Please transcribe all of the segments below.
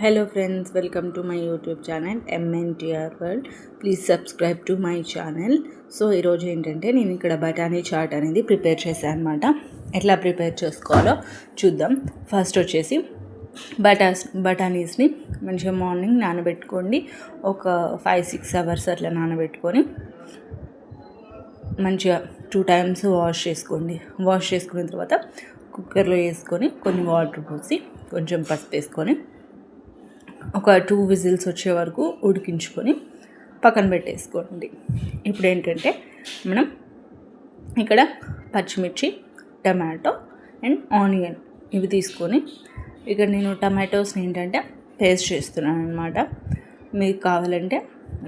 Hello friends, welcome to my YouTube channel MNTR World. Please subscribe to my channel. So ఈరోజు ఏంటంటే నేను ఇక్కడ బఠానీ చాట్ అనేది ప్రిపేర్ చేశాను అనమాట. ఎట్లా ప్రిపేర్ చేసుకోవాలో చూద్దాం. ఫస్ట్ వచ్చేసి బఠానీస్ని మంచిగా మార్నింగ్ నానబెట్టుకోండి. ఒక 5-6 అవర్స్ అట్లా నానబెట్టుకొని మంచిగా 2 times వాష్ చేసుకోండి. వాష్ చేసుకున్న తర్వాత కుక్కర్లో వేసుకొని కొన్ని వాటర్ పోసి కొంచెం పసుపు వేసుకొని ఒక 2 విజిల్స్ వచ్చే వరకు ఉడికించుకొని పక్కన పెట్టేసుకోండి. ఇప్పుడు ఏంటంటే మనం ఇక్కడ పచ్చిమిర్చి, టమాటో అండ్ ఆనియన్ ఇవి తీసుకొని ఇక్కడ నేను టమాటోస్ని ఏంటంటే పేస్ట్ చేస్తున్నాను అనమాట. మీకు కావాలంటే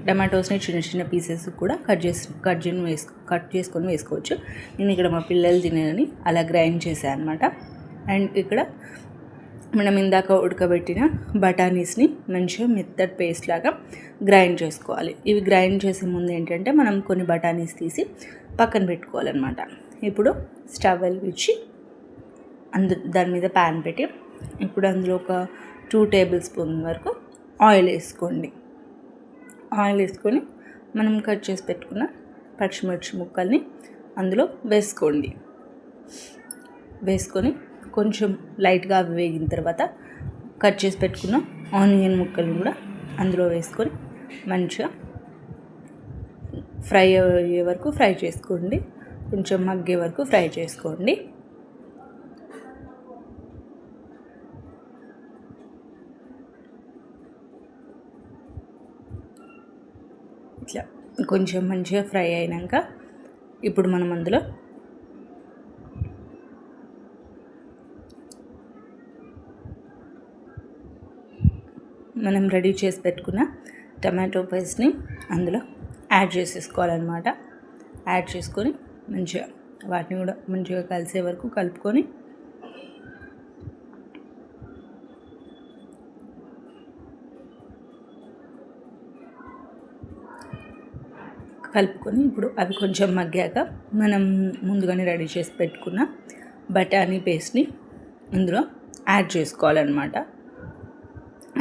టమాటోస్ని చిన్న చిన్న పీసెస్ కూడా కట్ చేసుకొని వేసుకోవచ్చు. నేను ఇక్కడ మా పిల్లలు తినేదని అలా గ్రైండ్ చేశాను అనమాట. అండ్ ఇక్కడ మనం ఇందాక ఉడకబెట్టిన బఠానీస్ని మంచిగా మెత్తటి పేస్ట్ లాగా గ్రైండ్ చేసుకోవాలి. ఇవి గ్రైండ్ చేసే ముందు ఏంటంటే మనం కొన్ని బఠానీస్ తీసి పక్కన పెట్టుకోవాలన్నమాట. ఇప్పుడు స్టవ్ వెలిగించి దాని మీద ప్యాన్ పెట్టి ఇప్పుడు అందులో ఒక 2 tablespoons వరకు ఆయిల్ వేసుకోండి. ఆయిల్ వేసుకొని మనం కట్ చేసి పెట్టుకున్న పచ్చిమిర్చి ముక్కల్ని అందులో వేసుకొని కొంచెం లైట్గా వేగిన తర్వాత కట్ చేసి పెట్టుకున్న ఆనియన్ ముక్కల్ని కూడా అందులో వేసుకొని మంచిగా ఫ్రై అయ్యే వరకు ఫ్రై చేసుకోండి. కొంచెం మగ్గే వరకు ఫ్రై చేసుకోండి. ఇట్లా కొంచెం మంచిగా ఫ్రై అయినాక ఇప్పుడు మనం అందులో మనం రెడీ చేసి పెట్టుకున్న టమాటో పేస్ట్ని అందులో యాడ్ చేసేసుకోవాలన్నమాట. యాడ్ చేసుకొని మంచిగా వాటిని కూడా మంచిగా కలిసే వరకు కలుపుకొని ఇప్పుడు అవి కొంచెం మగ్గాక మనం ముందుగానే రెడీ చేసి పెట్టుకున్న బఠానీ పేస్ట్ని అందులో యాడ్ చేసుకోవాలన్నమాట.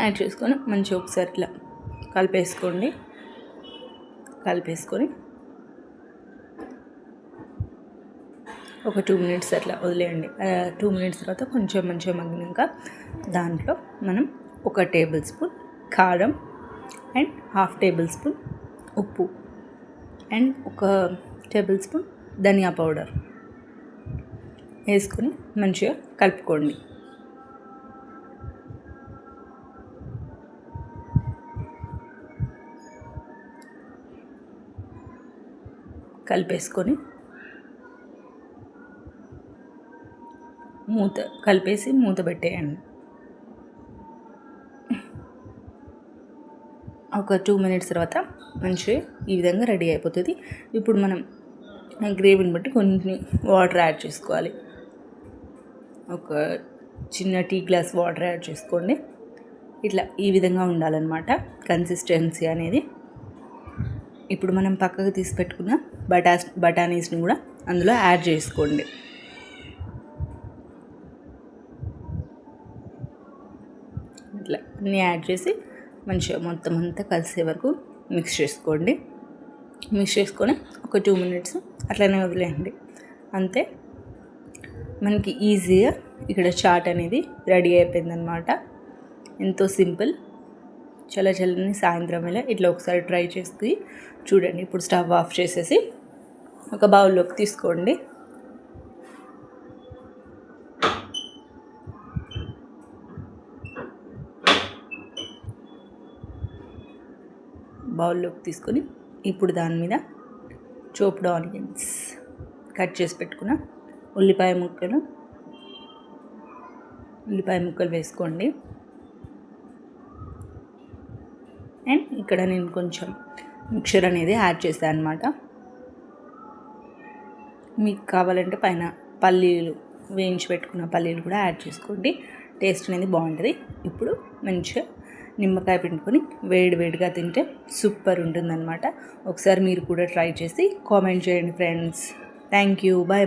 యాడ్ చేసుకొని మంచిగా ఒకసారి ఇట్లా కలిపేసుకొని ఒక 2 minutes అట్లా వదిలేయండి. 2 minutes తర్వాత కొంచెం మంచిగా మగ్గినాక దాంట్లో మనం 1 tablespoon కారం అండ్ 1/2 tablespoon ఉప్పు అండ్ 1 tablespoon ధనియా పౌడర్ వేసుకొని మంచిగా కలుపుకోండి. కలిపేసుకొని మూత పెట్టేయండి. ఒక 2 minutes తర్వాత మంచిగా ఈ విధంగా రెడీ అయిపోతుంది. ఇప్పుడు మనం గ్రేవీని బట్టి కొన్ని వాటర్ యాడ్ చేసుకోవాలి. ఒక చిన్న టీ గ్లాస్ వాటర్ యాడ్ చేసుకోండి. ఇట్లా ఈ విధంగా ఉండాలన్నమాట కన్సిస్టెన్సీ అనేది. ఇప్పుడు మనం పక్కకు తీసి పెట్టుకున్న బఠానీస్ని కూడా అందులో యాడ్ చేసుకోండి. ఇట్లా అన్నీ యాడ్ చేసి మంచిగా మొత్తం అంతా కలిసే వరకు మిక్స్ చేసుకోండి. మిక్స్ చేసుకొని ఒక 2 minutes అట్లనే వదిలేయండి. అంతే, మనకి ఈజీగా ఇక్కడ చాట్ అనేది రెడీ అయిపోయిందనమాట. ఎంతో సింపుల్. చల్లని సాయంత్రం వేళ ఇట్లా ఒకసారి ట్రై చేసి చూడండి. ఇప్పుడు స్టవ్ ఆఫ్ చేసేసి ఒక బౌల్లోకి తీసుకోండి. బౌల్లోకి తీసుకొని ఇప్పుడు దాని మీద చాప్డ్ ఆనియన్స్, కట్ చేసి పెట్టుకున్న ఉల్లిపాయ ముక్కలు వేసుకోండి. అండ్ ఇక్కడ నేను కొంచెం మిక్చర్ అనేది యాడ్ చేశాను అనమాట. మీకు కావాలంటే పైన పల్లీలు, వేయించి పెట్టుకున్న పల్లీలు కూడా యాడ్ చేసుకోండి. టేస్ట్ అనేది బాగుంటుంది. ఇప్పుడు మంచిగా నిమ్మకాయ పిండుకొని వేడిగా తింటే సూపర్ ఉంటుందన్నమాట. ఒకసారి మీరు కూడా ట్రై చేసి కామెంట్ చేయండి ఫ్రెండ్స్. Thank you. బాయ్.